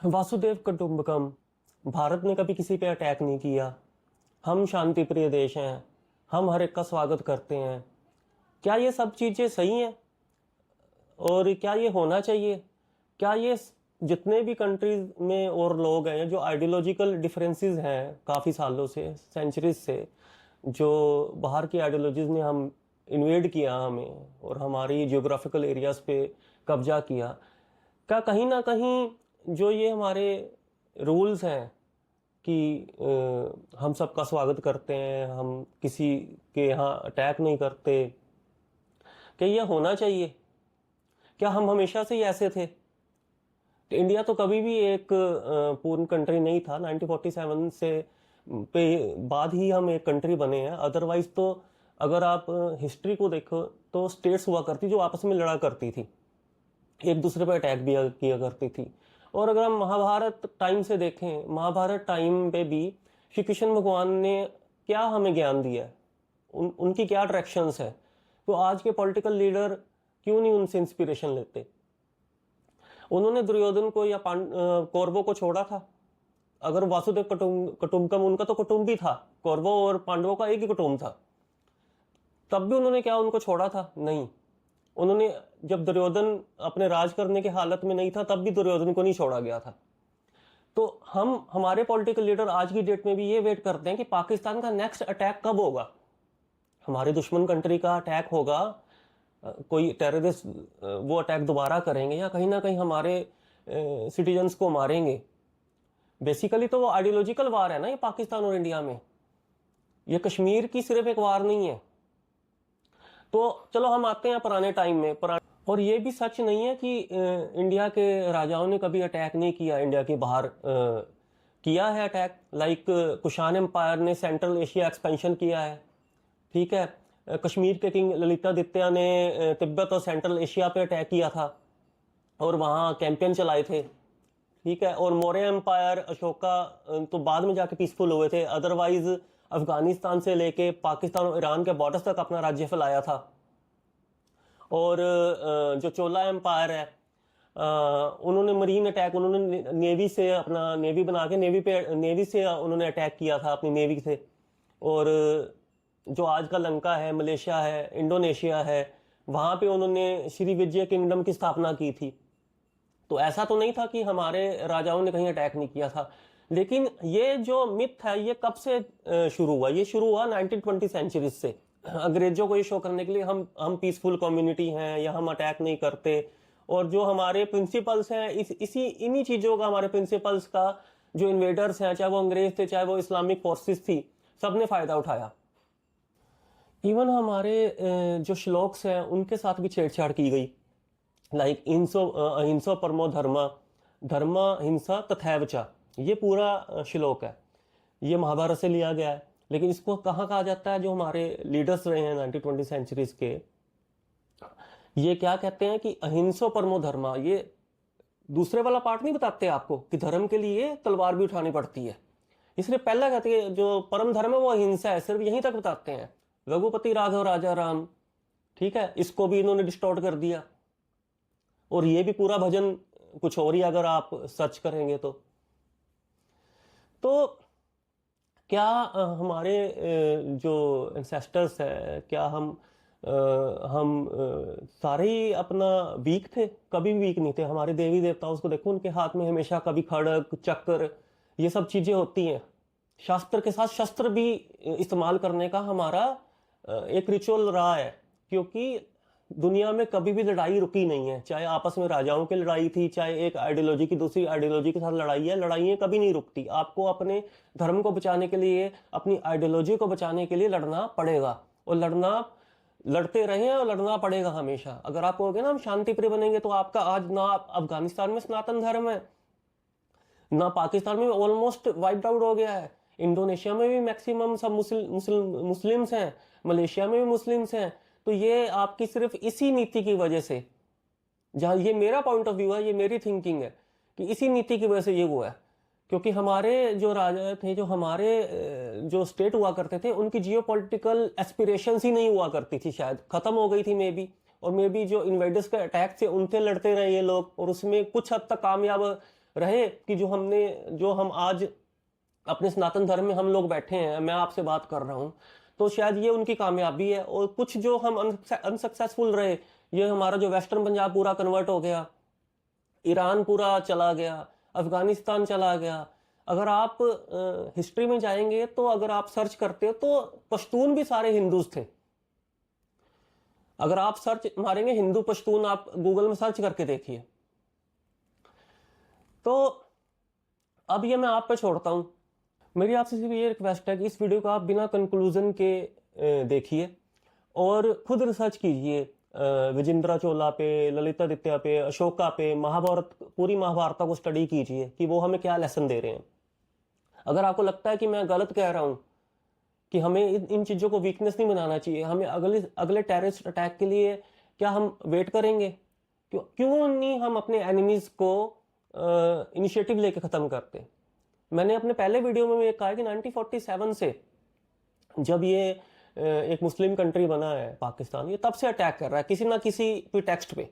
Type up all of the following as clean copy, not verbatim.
वासुदेव कुटुंबकम। भारत ने कभी किसी पे अटैक नहीं किया। हम शांति प्रिय देश हैं। हम हर एक का स्वागत करते हैं। क्या ये सब चीज़ें सही हैं? और क्या ये होना चाहिए? क्या ये जितने भी कंट्रीज में और लोग हैं जो आइडियोलॉजिकल डिफरेंसेस हैं काफ़ी सालों से, सेंचुरीज से, जो बाहर की आइडियोलॉजीज ने हम इन्वेड किया हमें और हमारी जियोग्राफिकल एरियाज पे कब्जा किया, क्या कहीं ना कहीं जो ये हमारे रूल्स हैं कि हम सबका स्वागत करते हैं, हम किसी के यहाँ अटैक नहीं करते, क्या ये होना चाहिए? क्या हम हमेशा से ही ऐसे थे? तो इंडिया तो कभी भी एक पूर्ण कंट्री नहीं था। 1947 से पे बाद ही हम एक कंट्री बने हैं। अदरवाइज तो अगर आप हिस्ट्री को देखो तो स्टेट्स हुआ करती जो आपस में लड़ा करती थी, एक दूसरे पर अटैक भी किया करती थी। और अगर हम महाभारत टाइम से देखें, महाभारत टाइम पे भी श्री कृष्ण भगवान ने क्या हमें ज्ञान दिया है, उनकी क्या डायरेक्शंस है। तो आज के पॉलिटिकल लीडर क्यों नहीं उनसे इंस्पिरेशन लेते? उन्होंने दुर्योधन को या कौरवों को छोड़ा था? अगर वासुदेव कुटुंबकम, उनका तो कुटुंब भी था, कौरवों और पांडवों का एक ही कुटुंब था, तब भी उन्होंने क्या उनको छोड़ा था? नहीं। उन्होंने, जब दुर्योधन अपने राज करने के हालत में नहीं था तब भी दुर्योधन को नहीं छोड़ा गया था। तो हमारे पॉलिटिकल लीडर आज की डेट में भी ये वेट करते हैं कि पाकिस्तान का नेक्स्ट अटैक कब होगा, हमारे दुश्मन कंट्री का अटैक होगा, कोई टेररिस्ट वो अटैक दोबारा करेंगे या कहीं ना कहीं हमारे सिटीजन्स को मारेंगे। बेसिकली तो वो आइडियोलॉजिकल वार है ना ये पाकिस्तान और इंडिया में। ये कश्मीर की सिर्फ एक वार नहीं है। तो चलो हम आते हैं पुराने टाइम में। और ये भी सच नहीं है कि इंडिया के राजाओं ने कभी अटैक नहीं किया इंडिया के बाहर। किया है अटैक, लाइक कुषाण एम्पायर ने सेंट्रल एशिया एक्सपेंशन किया है, ठीक है। कश्मीर के किंग ललितादित्य ने तिब्बत और सेंट्रल एशिया पे अटैक किया था और वहाँ कैंपेन चलाए थे, ठीक है। और मौर्य एम्पायर, अशोका तो बाद में जाके पीसफुल हुए थे। अदरवाइज अफगानिस्तान से लेके पाकिस्तान और ईरान के बॉर्डर्स तक अपना राज्य फैलाया था। और जो चोला एम्पायर है, उन्होंने मरीन अटैक, उन्होंने नेवी से अपना नेवी बना के नेवी से उन्होंने अटैक किया था अपनी नेवी से। और जो आज का लंका है, मलेशिया है, इंडोनेशिया है, वहाँ पे उन्होंने श्री विजय किंगडम की स्थापना की थी। तो ऐसा तो नहीं था कि हमारे राजाओं ने कहीं अटैक नहीं किया था। लेकिन ये जो मिथ है ये कब से शुरू हुआ? ये शुरू हुआ 1920 सेंचुरी से। अंग्रेजों को ये शो करने के लिए हम पीसफुल कम्युनिटी हैं या हम अटैक नहीं करते। और जो हमारे प्रिंसिपल्स हैं, इन्हीं चीज़ों का, हमारे प्रिंसिपल्स का जो इन्वेडर्स हैं, चाहे वो अंग्रेज थे चाहे वो इस्लामिक फोर्सेस थी, सबने फ़ायदा उठाया। इवन हमारे जो श्लोक्स हैं उनके साथ भी छेड़छाड़ की गई, लाइक अहिंसा परमो धर्मा, धर्मा हिंसा तथैव च। ये पूरा श्लोक है, ये महाभारत से लिया गया है। लेकिन इसको कहाँ कहा जाता है? जो हमारे लीडर्स रहे हैं 1920 सेंचुरीज के, ये क्या कहते हैं कि अहिंसा परमो धर्मा। ये दूसरे वाला पार्ट नहीं बताते आपको कि धर्म के लिए तलवार भी उठानी पड़ती है, इसलिए पहला कहते हैं जो परम धर्म है वो अहिंसा है, सिर्फ यहीं तक बताते हैं। रघुपति राघव राजा राम, ठीक है, इसको भी इन्होंने डिस्टॉर्ट कर दिया। और ये भी पूरा भजन कुछ और ही अगर आप सर्च करेंगे तो क्या हमारे जो एंसेस्टर्स हैं, क्या हम सारे ही अपना वीक थे? कभी भी वीक नहीं थे। हमारे देवी देवताओं को देखो, उनके हाथ में हमेशा कभी खड़ग, चक्र, ये सब चीजें होती हैं। शास्त्र के साथ शस्त्र भी इस्तेमाल करने का हमारा एक रिचुअल रहा है, क्योंकि दुनिया में कभी भी लड़ाई रुकी नहीं है। चाहे आपस में राजाओं की लड़ाई थी, चाहे एक आइडियोलॉजी की दूसरी आइडियोलॉजी के साथ लड़ाई है, लड़ाइयाँ कभी नहीं रुकती। आपको अपने धर्म को बचाने के लिए, अपनी आइडियोलॉजी को बचाने के लिए लड़ना पड़ेगा। और लड़ते रहें और लड़ना पड़ेगा हमेशा। अगर आप कहोगे ना हम शांति प्रिय बनेंगे, तो आपका आज ना अफगानिस्तान में सनातन धर्म है, ना पाकिस्तान में ऑलमोस्ट वाइप्ड आउट हो गया है, इंडोनेशिया में भी मैक्सिमम सब मुस्लिम्स हैं, मलेशिया में भी मुस्लिम्स हैं। तो ये आपकी सिर्फ इसी नीति की वजह से, जहां ये मेरा पॉइंट ऑफ व्यू है, ये मेरी थिंकिंग है कि इसी नीति की वजह से ये हुआ है। क्योंकि हमारे जो राजा थे, जो हमारे जो स्टेट हुआ करते थे, उनकी जियो पॉलिटिकल एस्पिरेशंस ही नहीं हुआ करती थी, शायद खत्म हो गई थी मे बी। और मे बी जो इन्वेडर्स के अटैक थे उनसे लड़ते रहे ये लोग, और उसमें कुछ हद तक कामयाब रहे कि जो हम आज अपने सनातन धर्म में हम लोग बैठे हैं, मैं आपसे बात कर रहा हूँ, तो शायद ये उनकी कामयाबी है। और कुछ जो हम अनसक्सेसफुल रहे, ये हमारा जो वेस्टर्न पंजाब पूरा कन्वर्ट हो गया, ईरान पूरा चला गया, अफगानिस्तान चला गया। अगर आप हिस्ट्री में जाएंगे तो अगर आप सर्च करते हो तो पश्तून भी सारे हिंदूज थे। अगर आप सर्च मारेंगे हिंदू पश्तून, आप गूगल में सर्च करके देखिए। तो अब ये मैं आप पे छोड़ता हूं। मेरी आपसे सिर्फ ये रिक्वेस्ट है कि इस वीडियो को आप बिना कंक्लूजन के देखिए और खुद रिसर्च कीजिए विजेंद्रा चोला पे, ललितादित्य पे, अशोका पे, महाभारत, पूरी महाभारत को स्टडी कीजिए कि वो हमें क्या लेसन दे रहे हैं। अगर आपको लगता है कि मैं गलत कह रहा हूं कि हमें इन चीज़ों को वीकनेस नहीं बनाना चाहिए, हमें अगले टेररिस्ट अटैक के लिए क्या हम वेट करेंगे? क्यों नहीं हम अपने एनिमीज को इनिशिएटिव लेके ख़त्म करते? मैंने अपने पहले वीडियो में ये कहा कि 1947 से जब ये एक मुस्लिम कंट्री बना है पाकिस्तान, ये तब से अटैक कर रहा है किसी ना किसी टेक्स्ट पे।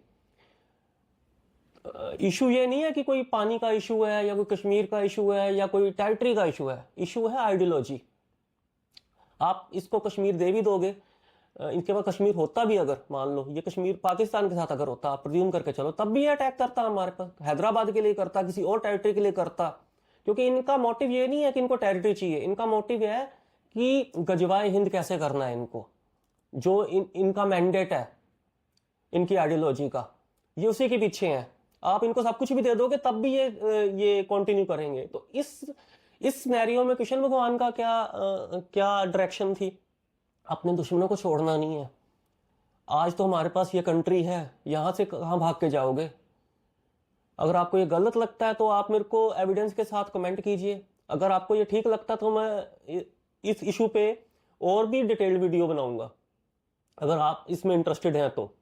इशू ये नहीं है कि कोई पानी का इशू है या कोई कश्मीर का इशू है या कोई टेरिटरी का इशू है, इशू है आइडियोलॉजी। आप इसको कश्मीर दे भी दोगे, इनके पास कश्मीर होता भी, अगर मान लो ये कश्मीर पाकिस्तान के साथ अगर होता, आप प्रिज्यूम करके चलो, तब भी ये अटैक करता हमारे पास, हैदराबाद के लिए करता, किसी और टेरिटरी के लिए करता। क्योंकि इनका मोटिव ये नहीं है कि इनको टेरिटरी चाहिए, इनका मोटिव है कि गजवाए हिंद कैसे करना है इनको, जो इनका मैंडेट है इनकी आइडियोलॉजी का, ये उसी के पीछे हैं। आप इनको सब कुछ भी दे दोगे तब भी ये कंटिन्यू करेंगे। तो इस सिनेरियो में कृष्ण भगवान का क्या डायरेक्शन थी? अपने दुश्मनों को छोड़ना नहीं है। आज तो हमारे पास ये कंट्री है, यहाँ से कहाँ भाग के जाओगे? अगर आपको ये गलत लगता है तो आप मेरे को एविडेंस के साथ कमेंट कीजिए। अगर आपको ये ठीक लगता है तो मैं इस इशू पे और भी डिटेल्ड वीडियो बनाऊंगा, अगर आप इसमें इंटरेस्टेड हैं तो।